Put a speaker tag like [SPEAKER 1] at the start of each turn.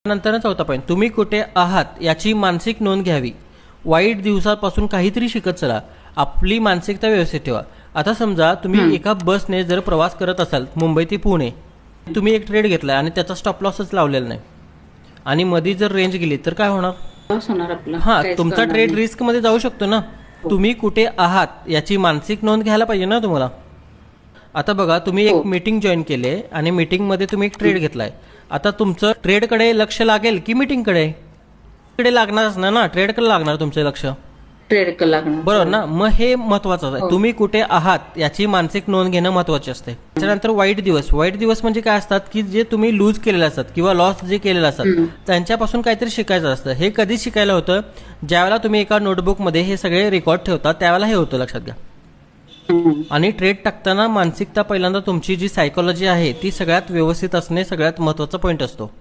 [SPEAKER 1] नंतर चौथा पॉईंट, तुम्ही कुठे आहात याची मानसिक नोंद घ्यावी. वाईट दिवसापासून काहीतरी शिकत चला. आपली मानसिकता व्यवस्थित ठेवा. आता समजा तुम्ही एका बसने जर प्रवास करत असाल मुंबई ते पुणे, तुम्ही एक ट्रेड घेतला आणि त्याचा स्टॉप लॉसच लावलेला नाही आणि मध्ये जर रेंज गेली तर काय होणार? हा, तुमचा ट्रेड रिस्क मध्ये जाऊ शकतो ना. तुम्ही कुठे आहात याची मानसिक नोंद घ्यायला पाहिजे ना तुम्हाला. आता बघा, तुम्ही एक मीटिंग जॉईन केले आणि मीटिंग मध्ये तुम्ही एक ट्रेड घेतलाय. आता तुमचं ट्रेडकडे लक्ष लागेल की मीटिंगकडे? कडे लागणारच ना. ट्रेडकडे लागणार तुमचं लक्ष,
[SPEAKER 2] ट्रेड लागणार,
[SPEAKER 1] बरोबर ना. मग हे महत्वाचं आहे. तुम्ही कुठे आहात याची मानसिक नोंद घेणं महत्वाचे असते. त्याच्यानंतर वाईट दिवस म्हणजे काय असतात की जे तुम्ही लूज केलेले असतात किंवा लॉस जे केलेले असतात त्यांच्यापासून काहीतरी शिकायचं असतं. हे कधी शिकायला होतं? ज्यावेळेला तुम्ही एका नोटबुकमध्ये हे सगळे रेकॉर्ड ठेवता त्यावेळेला हे होतं, लक्षात घ्या. आणि ट्रेड टाकताना मानसिकता पहिल्यांदा तुमची जी सायकोलॉजी आहे ती सगळ्यात व्यवस्थित असणे सगळ्यात महत्वाचा पॉईंट असतो.